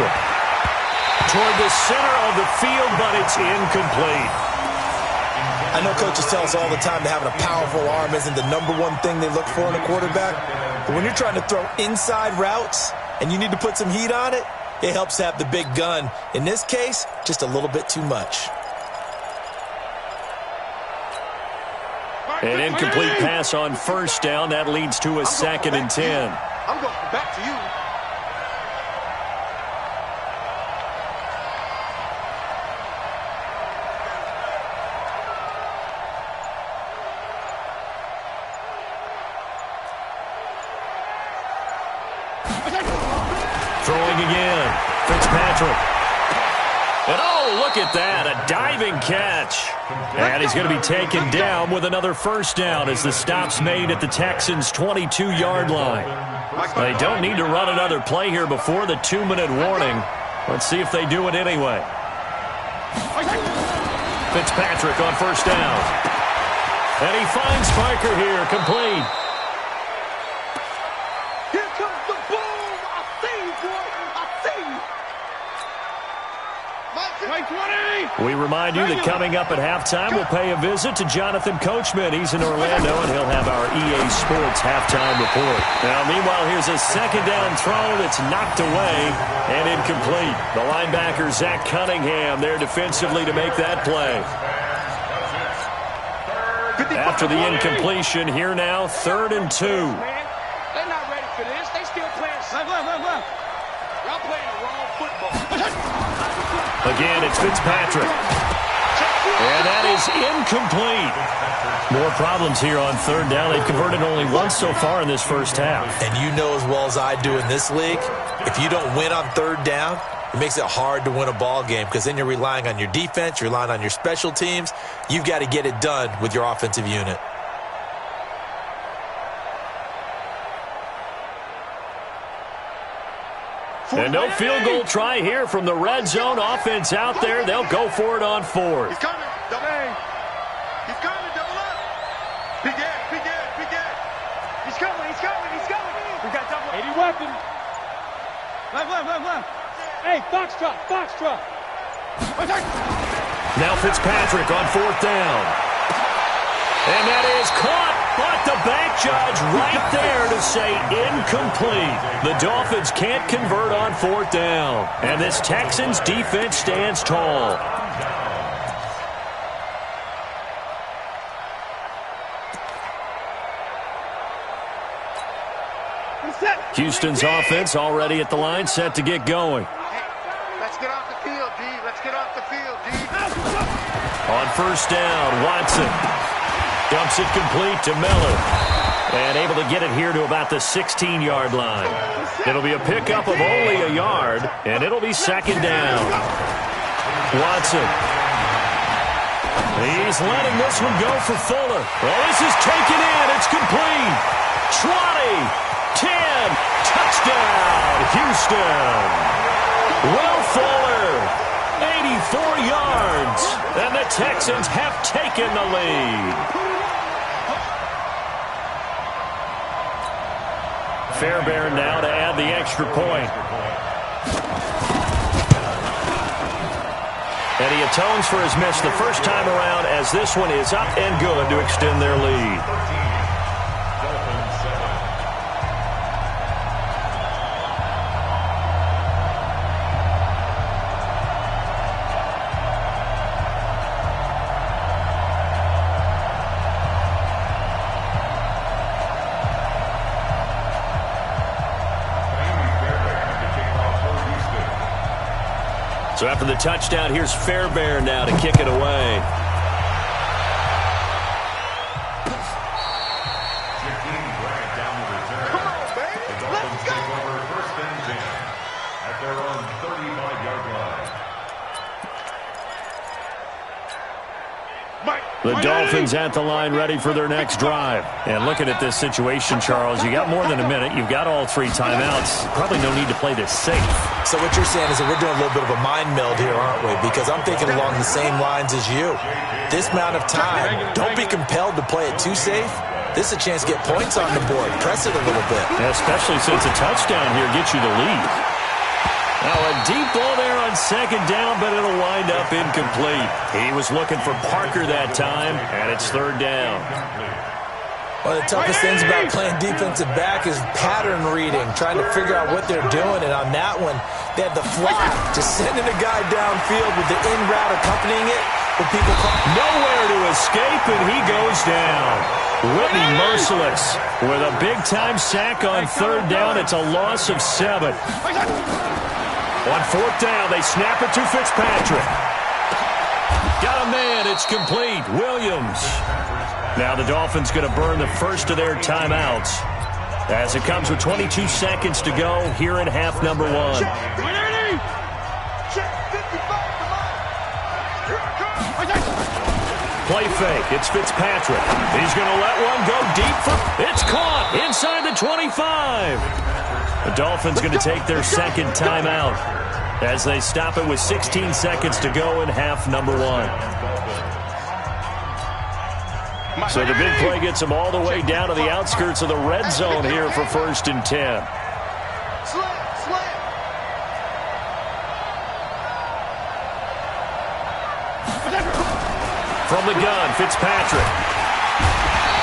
Fitzpatrick. Toward the center of the field, but it's incomplete. I know coaches tell us all the time that having a powerful arm isn't the #1 thing they look for in a quarterback. But when you're trying to throw inside routes and you need to put some heat on it, it helps to have the big gun. In this case, just a little bit too much. An incomplete pass on first down. That leads to a 2nd and 10. I'm going back to you. Throwing again. Fitzpatrick. And oh, look at that. A diving catch. And he's going to be taken down with another first down as the stop's made at the Texans' 22-yard line. They don't need to run another play here before the 2-minute warning. Let's see if they do it anyway. Fitzpatrick on first down. And he finds Spiker here, complete. Here comes the boom. I see you, boy. I see you. We remind you that coming up at halftime, we'll pay a visit to Jonathan Coachman. He's in Orlando, and he'll have our EA Sports halftime report. Now, meanwhile, here's a 2nd down throw that's knocked away and incomplete. The linebacker, Zach Cunningham, there defensively to make that play. After the incompletion, here now, 3rd and 2. They're not ready for this. They still playing. Left. Y'all playing the wrong football. Again, it's Fitzpatrick. And that is incomplete. More problems here on 3rd down. They've converted only once so far in this first half. And you know as well as I do in this league, if you don't win on 3rd down, it makes it hard to win a ball game because then you're relying on your defense, you're relying on your special teams. You've got to get it done with your offensive unit. And no field goal try here from the red zone offense out there. They'll go for it on 4th. He's coming. Double A. He's coming. Double up. Big Ed. He's coming. We got double. 80 weapon. Left. Hey, Foxtrot. Now Fitzpatrick on 4th down. And that is caught. But the bank judge right there to say incomplete. The Dolphins can't convert on 4th down. And this Texans defense stands tall. Houston's offense already at the line, set to get going. Let's get off the field, D. On first down, Watson dumps it complete to Miller. And able to get it here to about the 16-yard line. It'll be a pickup of only a yard, and it'll be 2nd down. Watson. He's letting this one go for Fuller. Well, this is taken in. It's complete. 20, 10, touchdown, Houston. Will Fuller, 84 yards, and the Texans have taken the lead. Fairbairn now to add the extra point. And he atones for his miss the first time around as this one is up and good to extend their lead. So after the touchdown, here's Fairbairn now to kick it away. The Dolphins at the line ready for their next drive. And looking at this situation, Charles, you got more than a minute. You've got all 3 timeouts. Probably no need to play this safe. So what you're saying is that we're doing a little bit of a mind meld here, aren't we? Because I'm thinking along the same lines as you. This amount of time, don't be compelled to play it too safe. This is a chance to get points on the board. Press it a little bit. Yeah, especially since a touchdown here gets you the lead. Now a deep ball there on second down, but it'll wind up incomplete. He was looking for Parker that time, and it's third down. One of the toughest things about playing defensive back is pattern reading, trying to figure out what they're doing. And on that one, they had the fly, just sending a guy downfield with the in route accompanying it. When people call nowhere to escape, and he goes down. Whitney merciless with a big-time sack on third down. It's a loss of 7. On fourth down, they snap it to Fitzpatrick. Got a man. It's complete. Williams. Now the Dolphins going to burn the first of their timeouts as it comes with 22 seconds to go here in half number 1. Play fake. It's Fitzpatrick. He's going to let one go deep for... It's caught inside the 25. The Dolphins going to take their second timeout as they stop it with 16 seconds to go in half number 1. So the big play gets them all the way down to the outskirts of the red zone here for 1st and 10. From the gun, Fitzpatrick.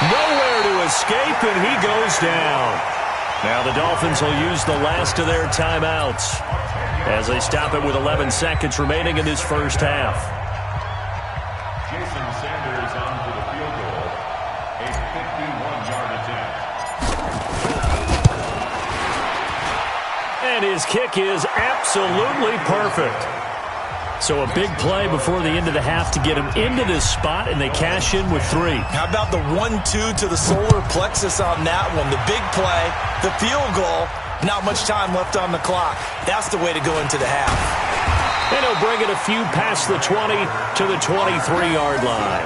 Nowhere to escape, and he goes down. Now the Dolphins will use the last of their timeouts as they stop it with 11 seconds remaining in this first half. Jason Sanders on for the field goal. A 51-yard attempt. And his kick is absolutely perfect. So a big play before the end of the half to get him into this spot, and they cash in with 3. How about the 1-2 to the solar plexus on that one? The big play, the field goal, not much time left on the clock. That's the way to go into the half. And he'll bring it a few past the 20 to the 23-yard line.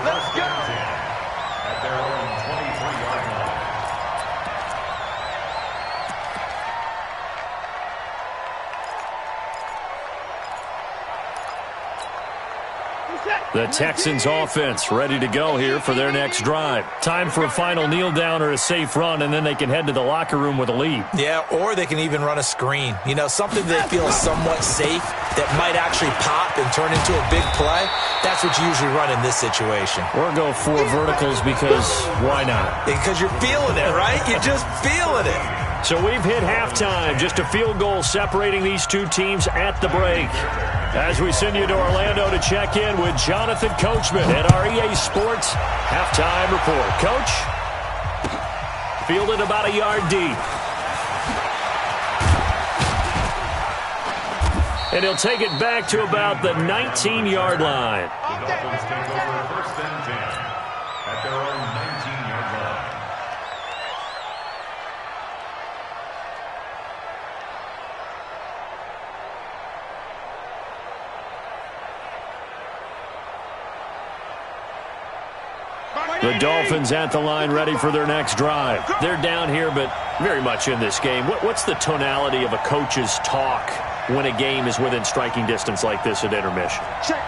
Let's go. At their own 23-yard line. The Texans offense ready to go here for their next drive. Time for a final kneel down or a safe run, and then they can head to the locker room with a lead. Yeah, or they can even run a screen. You know, something they feel is somewhat safe that might actually pop and turn into a big play. That's what you usually run in this situation. Or go 4 verticals because why not? Because you're feeling it, right? You're just feeling it. So we've hit halftime. Just a field goal separating these two teams at the break. As we send you to Orlando to check in with Jonathan Coachman at our EA Sports Halftime Report. Coach, fielded about a yard deep. And he'll take it back to about the 19-yard line. The Dolphins take over 1st and 10 at their own 19-yard line. The Dolphins at the line ready for their next drive. They're down here, but very much in this game. What's the tonality of a coach's talk when a game is within striking distance like this at intermission?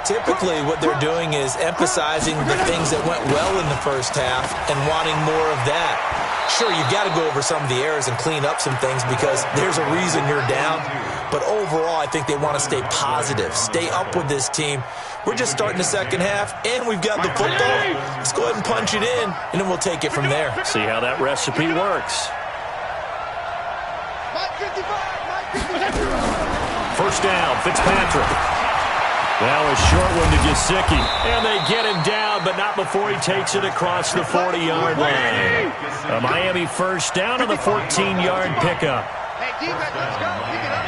Typically, what they're doing is emphasizing the things that went well in the first half and wanting more of that. Sure, you've got to go over some of the errors and clean up some things because there's a reason you're down. But overall, I think they want to stay positive, stay up with this team. We're just starting the second half, and we've got the football. Let's go ahead and punch it in, and then we'll take it from there. See how that recipe works. First down, Fitzpatrick. Now a short one to Gesicki. And they get him down, but not before he takes it across the 40-yard line. A Miami first down on the 14-yard pickup. Hey, defense, let's go. Pick it up.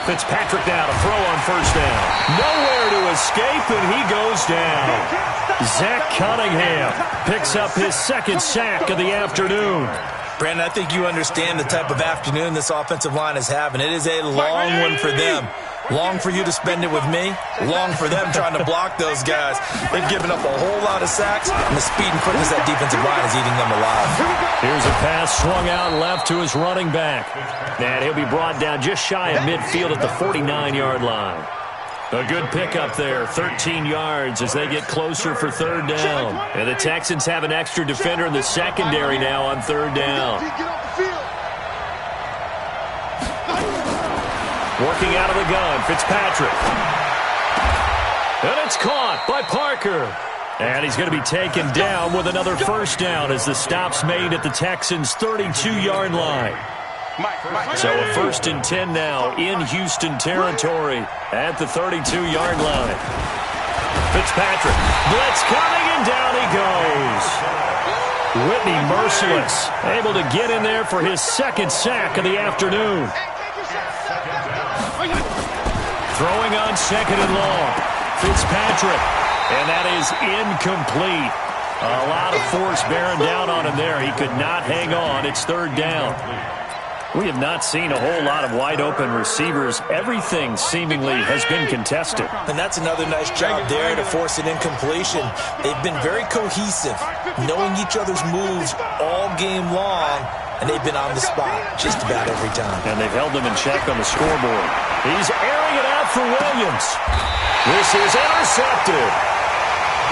Fitzpatrick now to throw on first down. Nowhere to escape, and he goes down. Zach Cunningham picks up his second sack of the afternoon. Brandon, I think you understand the type of afternoon this offensive line is having. It is a long one for them. Long for you to spend it with me. Long for them trying to block those guys. They've given up a whole lot of sacks, and the speed and quickness of that defensive line is eating them alive. Here's a pass swung out left to his running back. And he'll be brought down just shy of midfield at the 49-yard line. A good pickup there, 13 yards as they get closer for third down. And the Texans have an extra defender in the secondary now on third down. Get off the field. Working out of the gun, Fitzpatrick. And it's caught by Parker. And he's going to be taken down with another first down as the stop's made at the Texans' 32-yard line. So a 1st and 10 now in Houston territory at the 32-yard line. Fitzpatrick, blitz coming, and down he goes. Whitney merciless, able to get in there for his 2nd sack of the afternoon. Throwing on 2nd and long. Fitzpatrick, and that is incomplete. A lot of force bearing down on him there. He could not hang on. It's 3rd down. We have not seen a whole lot of wide-open receivers. Everything seemingly has been contested. And that's another nice job there to force an incompletion. They've been very cohesive, knowing each other's moves all game long, and they've been on the spot just about every time. And they've held them in check on the scoreboard. He's airing it out for Williams. This is intercepted.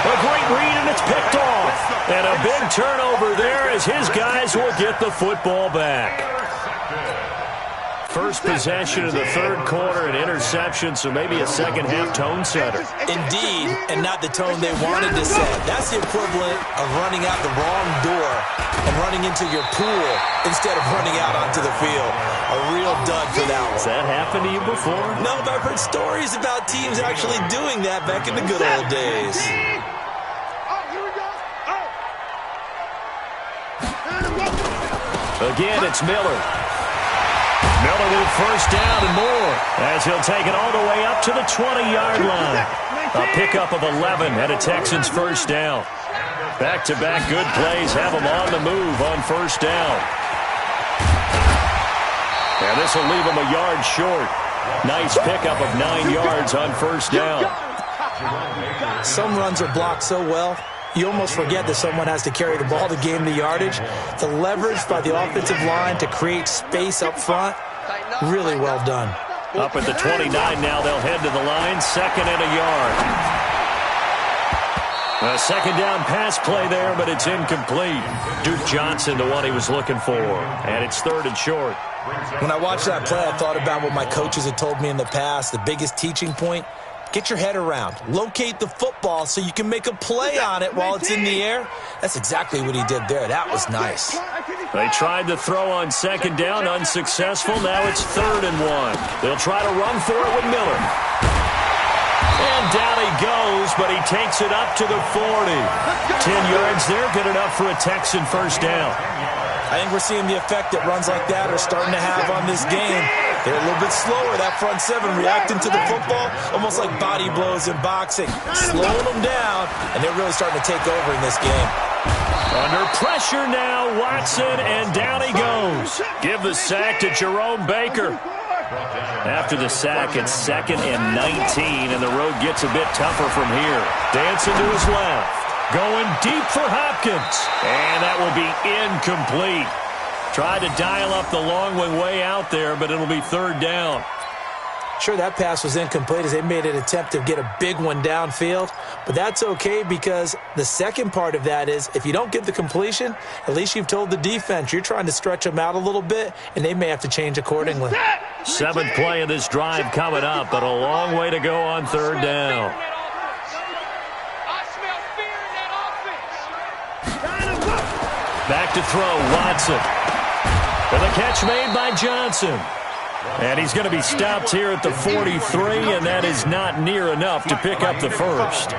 A great read, and it's picked off. And a big turnover there as his guys will get the football back. First possession of the 3rd quarter, an interception, so maybe a second-half tone setter. Indeed, and not the tone they wanted to set. That's the equivalent of running out the wrong door and running into your pool instead of running out onto the field. A real dud for that one. Has that happened to you before? No, but I've heard stories about teams actually doing that back in the good old days. Again, it's Miller. Miller with first down and more as he'll take it all the way up to the 20-yard line. A pickup of 11 and a Texans first down. Back-to-back good plays have them on the move on first down. And this will leave them a yard short. Nice pickup of 9 yards on first down. Some runs are blocked so well, you almost forget that someone has to carry the ball to gain the yardage. The leverage by the offensive line to create space up front, really well done. Up at the 29 now, they'll head to the line, 2nd and a yard. A 2nd down pass play there, but it's incomplete. Duke Johnson, the one he was looking for, and it's 3rd and short. When I watched that play, I thought about what my coaches had told me in the past. The biggest teaching point, get your head around. Locate the football so you can make a play on it while it's in the air. That's exactly what he did there. That was nice. They tried to throw on 2nd down, unsuccessful. Now it's 3rd and 1. They'll try to run for it with Miller. And down he goes, but he takes it up to the 40. 10 yards there, good enough for a Texan first down. I think we're seeing the effect that runs like that are starting to have on this game. They're a little bit slower, that front 7, reacting to the football, almost like body blows in boxing, slowing them down, and they're really starting to take over in this game. Under pressure now, Watson, and down he goes. Give the sack to Jerome Baker. After the sack, it's 2nd and 19, and the road gets a bit tougher from here. Dancing to his left. Going deep for Hopkins. And that will be incomplete. Tried to dial up the long one way out there, but it'll be 3rd down. Sure, that pass was incomplete as they made an attempt to get a big one downfield. But that's okay because the second part of that is if you don't get the completion, at least you've told the defense you're trying to stretch them out a little bit, and they may have to change accordingly. 7th play of this drive coming up, but a long way to go on 3rd down. Back to throw, Watson. And the catch made by Johnson. And he's going to be stopped here at the 43, and that is not near enough to pick up the first.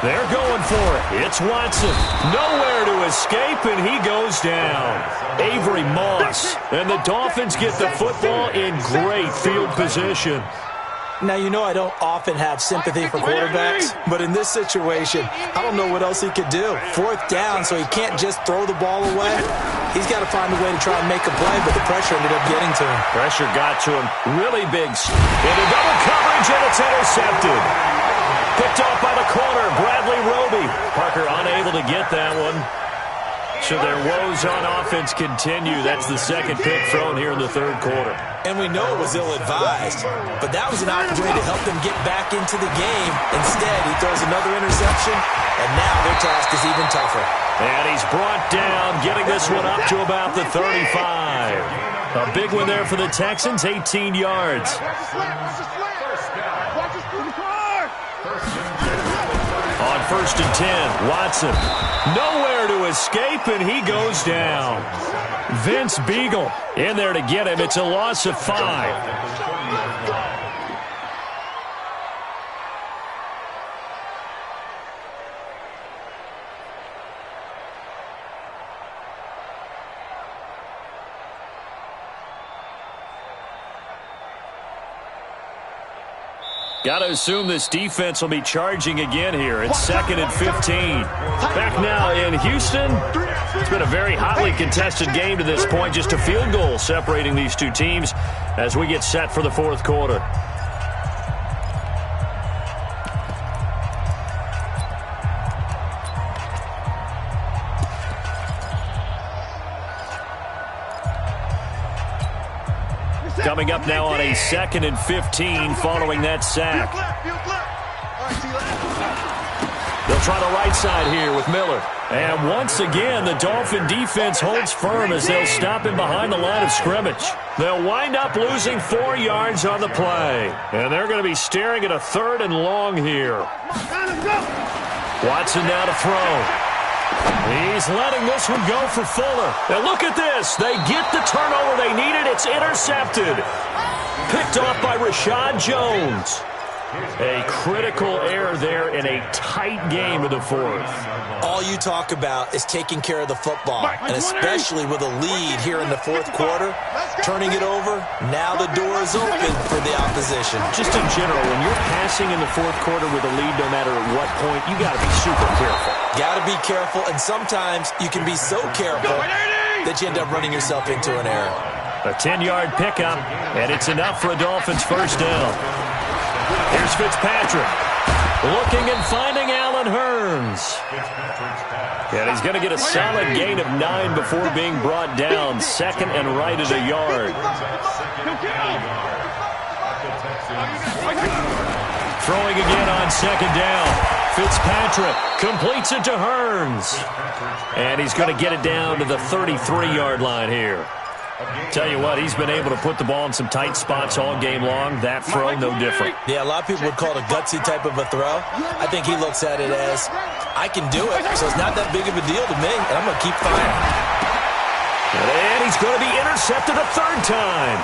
They're going for it. It's Watson. Nowhere to escape, and he goes down. Avery Moss. And the Dolphins get the football in great field position. Now, you know I don't often have sympathy for quarterbacks, but in this situation, I don't know what else he could do. 4th down, so he can't just throw the ball away. He's got to find a way to try and make a play, but the pressure ended up getting to him. Pressure got to him really big. Into double coverage, and it's intercepted. Picked off by the corner, Bradley Roby. Parker unable to get that one. So their woes on offense continue. That's the 2nd pick thrown here in the 3rd quarter. And we know it was ill-advised, but that was an opportunity to help them get back into the game. Instead, he throws another interception, and now their task is even tougher. And he's brought down, getting this one up to about the 35. A big one there for the Texans, 18 yards. On 1st and 10, Watson. Nowhere to escape, and he goes down. Vince Beagle in there to get him. It's a loss of 5. Got to assume this defense will be charging again here. It's 2nd and 15. Back now in Houston. It's been a very hotly contested game to this point. Just a field goal separating these two teams as we get set for the 4th quarter. Coming up now on a 2nd and 15 following that sack. They'll try the right side here with Miller. And once again, the Dolphin defense holds firm as they'll stop him behind the line of scrimmage. They'll wind up losing 4 yards on the play. And they're going to be staring at a 3rd and long here. Watson now to throw. He's letting this one go for Fuller. And look at this. They get the turnover they needed. It's intercepted. Picked off by Rashad Jones. A critical error there in a tight game of the 4th. All you talk about is taking care of the football, and especially with a lead here in the 4th quarter, turning it over, now the door is open for the opposition. Just in general, when you're passing in the 4th quarter with a lead, no matter at what point, you got to be super careful. Got to be careful, and sometimes you can be so careful that you end up running yourself into an error. A 10-yard pickup, and it's enough for a Dolphins 1st down. Here's Fitzpatrick. Looking and finding Allen Hurns. And he's going to get a solid gain of 9 before being brought down. 2nd and right at a yard. Throwing again on 2nd down. Fitzpatrick completes it to Hurns. And he's going to get it down to the 33-yard line here. Tell you what, he's been able to put the ball in some tight spots all game long. That throw, no different. Yeah, a lot of people would call it a gutsy type of a throw. I think he looks at it as, I can do it, so it's not that big of a deal to me, and I'm going to keep firing. And he's going to be intercepted a 3rd time.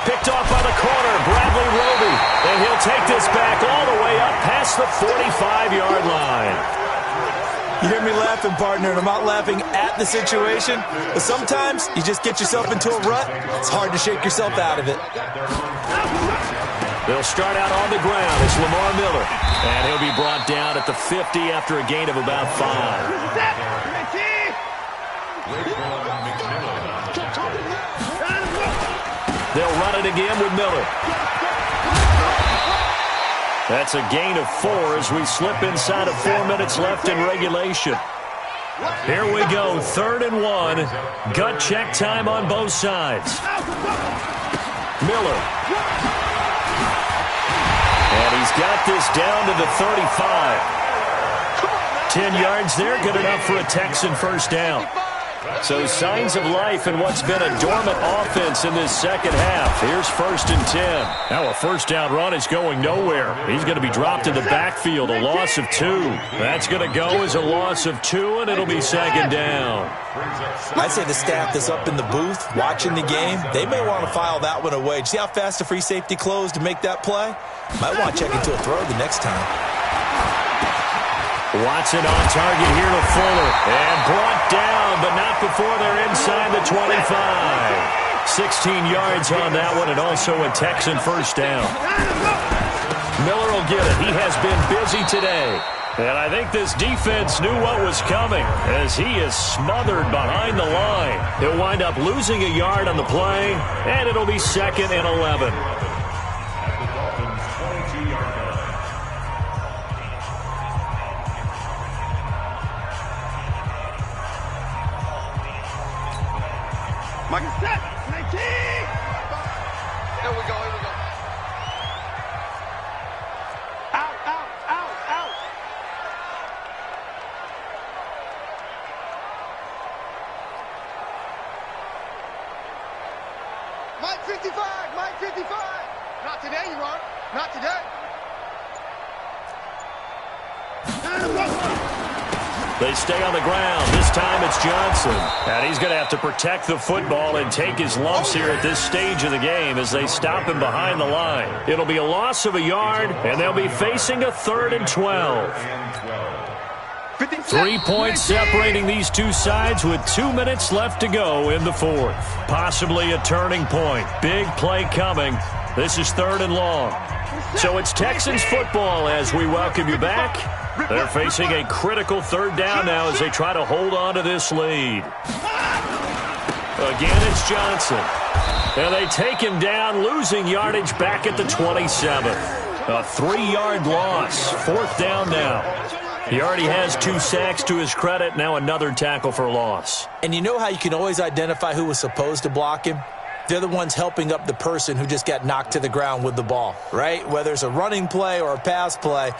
Picked off by the corner, Bradley Roby. And he'll take this back all the way up past the 45-yard line. You hear me laughing, partner, and I'm not laughing at the situation, but sometimes you just get yourself into a rut. It's hard to shake yourself out of it. They'll start out on the ground. It's Lamar Miller, and he'll be brought down at the 50 after a gain of about 5. They'll run it again with Miller. That's a gain of 4 as we slip inside of 4 minutes left in regulation. Here we go, 3rd and 1. Gut check time on both sides. Miller. And he's got this down to the 35. 10 yards there, good enough for a Texan 1st down. So signs of life in what's been a dormant offense in this 2nd half. Here's 1st and 10. Now a 1st down run is going nowhere. He's going to be dropped in the backfield, a loss of 2. That's going to go as a loss of 2, and it'll be 2nd down. I'd say the staff that's up in the booth watching the game, they may want to file that one away. See how fast the free safety closed to make that play? Might want to check into a throw the next time. Watson on target here to Fuller. And brought down, but not before they're inside the 25. 16 yards on that one, and also a Texan 1st down. Miller will get it. He has been busy today. And I think this defense knew what was coming as he is smothered behind the line. He'll wind up losing a yard on the play, and it'll be 2nd and 11. Here we go, here we go. Out, out, out, out. 55, Mike 55. Not today, you won't. Not today. They stay on the ground. This time it's Johnson. And he's going to have to protect the football and take his lumps here at this stage of the game as they stop him behind the line. It'll be a loss of a yard, and they'll be facing a 3rd and 12. 3 points separating these two sides with 2 minutes left to go in the 4th. Possibly a turning point. Big play coming. This is 3rd and long. So it's Texans football as we welcome you back. They're facing a critical 3rd down now as they try to hold on to this lead. Again, it's Johnson. And they take him down, losing yardage back at the 27. A 3-yard loss. 4th down now. He already has 2 sacks to his credit. Now another tackle for loss. And you know how you can always identify who was supposed to block him? They're the ones helping up the person who just got knocked to the ground with the ball, right? Whether it's a running play or a pass play,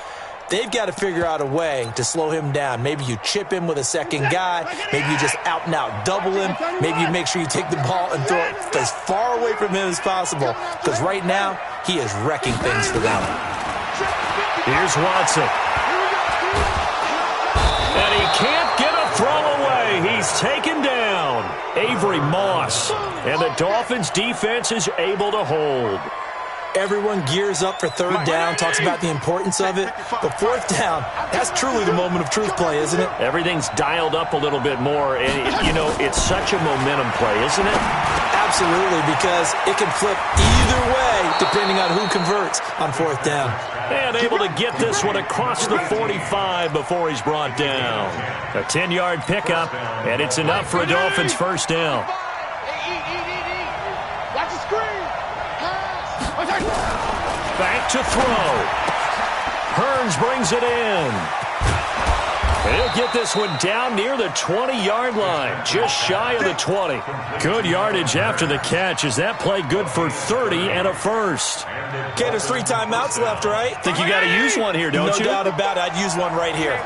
they've got to figure out a way to slow him down. Maybe you chip him with a second guy. Maybe you just out-and-out double him. Maybe you make sure you take the ball and throw it as far away from him as possible, because right now he is wrecking things for them. Here's Watson. And he can't get a throw away. He's taken down. Avery Moss. And the Dolphins' defense is able to hold. Everyone gears up for 3rd down, talks about the importance of it. But 4th down, that's truly the moment of truth play, isn't it? Everything's dialed up a little bit more. And, it's such a momentum play, isn't it? Absolutely, because it can flip either way depending on who converts on 4th down. And able to get this one across the 45 before he's brought down. A 10-yard pickup, and it's enough for a Dolphins 1st down. Watch the screen. Back to throw. Hearns brings it in. He'll get this one down near the 20-yard line, just shy of the 20. Good yardage after the catch. Is that play good for 30 and a 1st? Okay, there's 3 timeouts left, right? Think you got to use one here, don't you? No doubt about it. I'd use one right here.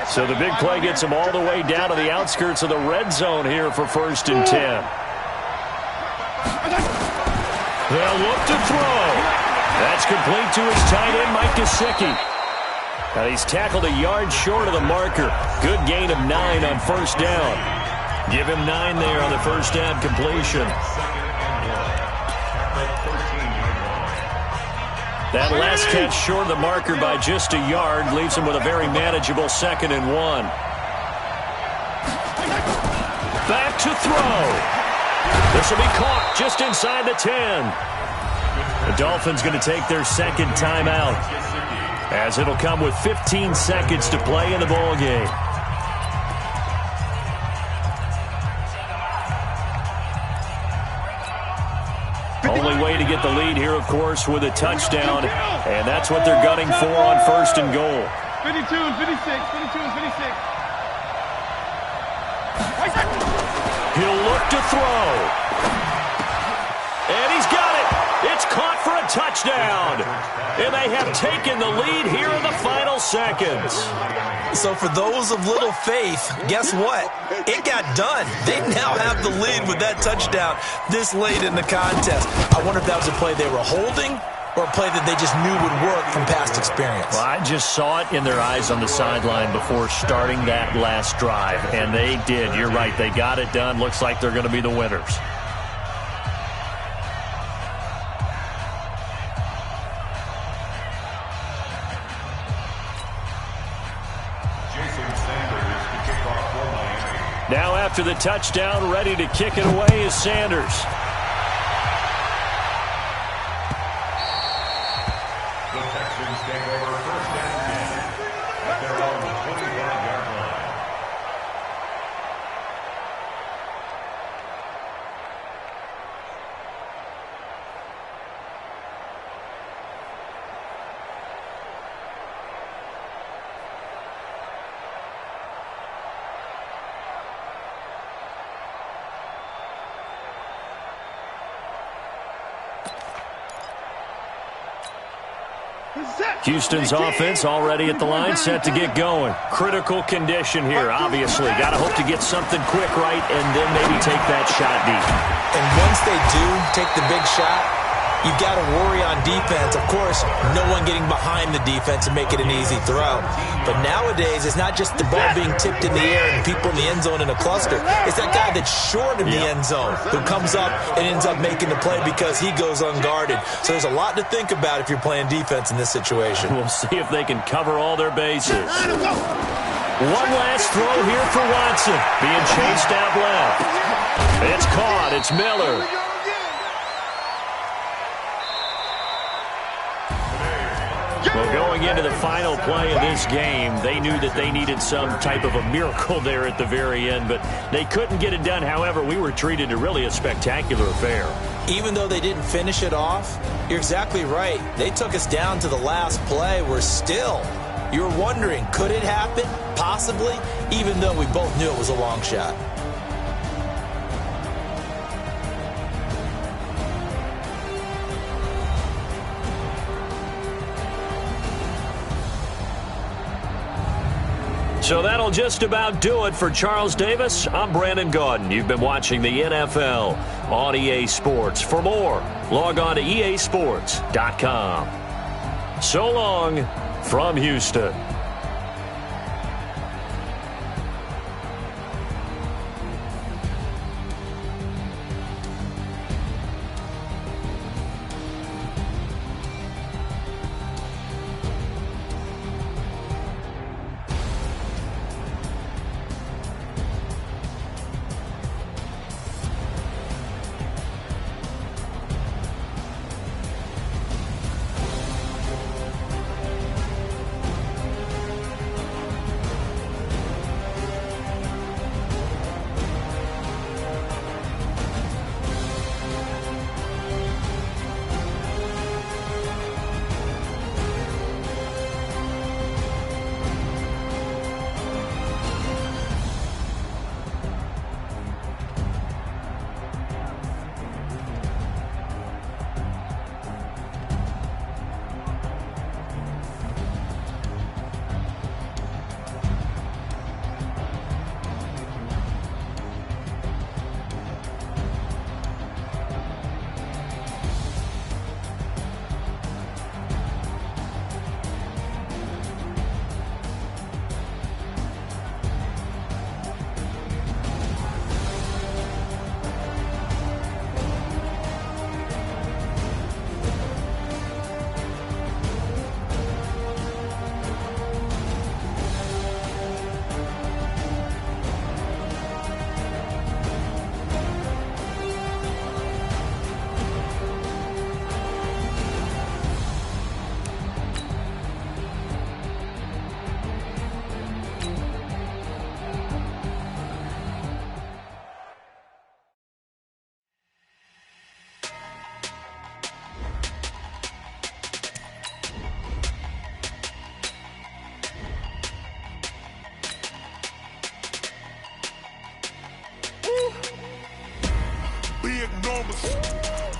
So the big play gets him all the way down to the outskirts of the red zone here for 1st and 10. They'll look to throw. That's complete to his tight end, Mike Gesicki. Now he's tackled a yard short of the marker. Good gain of 9 on 1st down. Give him 9 there on the 1st down completion. That last catch short of the marker by just a yard leaves him with a very manageable 2nd and 1. Back to throw. This will be caught just inside the 10. The Dolphins going to take their 2nd timeout, as it'll come with 15 seconds to play in the ball game. Only way to get the lead here, of course, with a touchdown, and that's what they're gunning for on 1st and goal. 52 and 56, 52 and 56. He'll look to throw. And he's got it. It's caught for a touchdown. And they have taken the lead here in the final seconds. So for those of little faith, guess what? It got done. They now have the lead with that touchdown this late in the contest. I wonder if that was a play they were holding or a play that they just knew would work from past experience. Well, I just saw it in their eyes on the sideline before starting that last drive, and they did. You're right. They got it done. Looks like they're going to be the winners. Now after the touchdown, ready to kick it away is Sanders. The Texans take over 1st and 10 at their own 25-yard line. Houston's offense already at the line, set to get going. Critical condition here, obviously. Got to hope to get something quick right and then maybe take that shot deep. And once they do take the big shot, you've got to worry on defense. Of course, no one getting behind the defense and make it an easy throw. But nowadays, it's not just the ball being tipped in the air and people in the end zone in a cluster. It's that guy that's short of the end zone who comes up and ends up making the play because he goes unguarded. So there's a lot to think about if you're playing defense in this situation. We'll see if they can cover all their bases. One last throw here for Watson. Being chased out left. It's caught. It's Miller. Well, going into the final play of this game, they knew that they needed some type of a miracle there at the very end, but they couldn't get it done. However, we were treated to really a spectacular affair. Even though they didn't finish it off, you're exactly right. They took us down to the last play. We're still, you're wondering, could it happen? Possibly, even though we both knew it was a long shot. So that'll just about do it for Charles Davis. I'm Brandon Gaudin. You've been watching the NFL on EA Sports. For more, log on to easports.com. So long from Houston.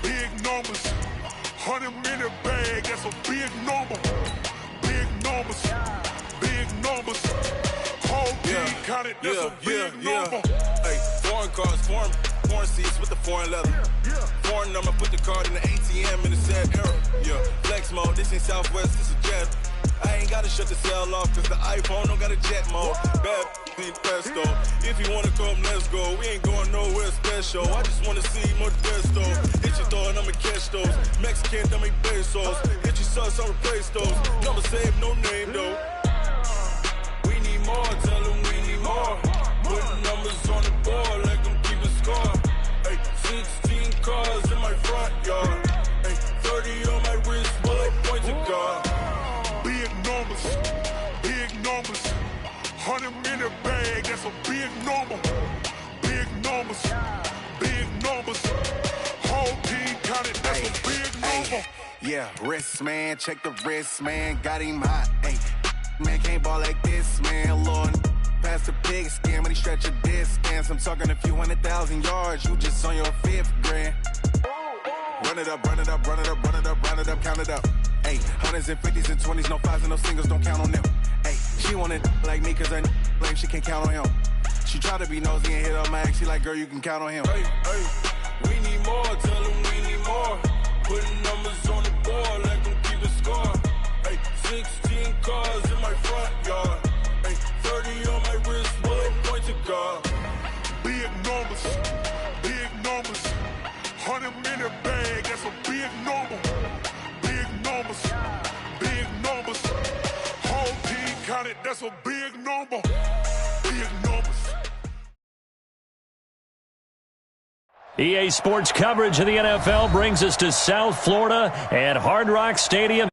Big numbers, 100-minute bag, that's a big number. Big numbers, whole team counted, that's a big number. Hey, foreign cars, foreign seats with the foreign leather. Foreign number, put the card in the ATM in the sad era. Yeah, flex mode, this ain't Southwest, this is jet. I ain't gotta shut the cell off, cause the iPhone don't got a jet mode. Bad need pesto. If you wanna come, let's go. We ain't going nowhere special. I just wanna see more pesto. Hit your door and I'ma catch those. Mexican, don't make pesos. Hit your sauce, I'll replace those. Never save no name though. We need more, tell them we need more. Putting numbers on the board, like them keep a score. Hey, 16 cars in my front yard. Hey, 30 on my wrist, bullet points of God. Big numbers, 100-minute bag, that's a big number. Big numbers, whole team counted, that's a big number. Yeah, wrist man, check the wrist man, got him hot. Hey, man can't ball like this, man. Lord, past the pig skin when he stretch a distance. I'm talking a few 100,000 yards, you just on your 5th grand. Run it up, count it up. Hey, hundreds and fifties and 20s, no fives and no singles, don't count on them. Hey, she wanted like me cause I blame, she can't count on him. She try to be nosy and hit up my ex, she like, girl, you can count on him. Hey, we need more, tell them we need more. Putting numbers on the board, let them keep a score. Hey, 16 cars in my front yard. Hey, 30 on my wrist, bullet point to God. Big numbers, 100-minute bag, that's a big number. Big numbers, whole team counted, that's a big number. Big numbers. EA Sports coverage of the NFL brings us to South Florida at Hard Rock Stadium.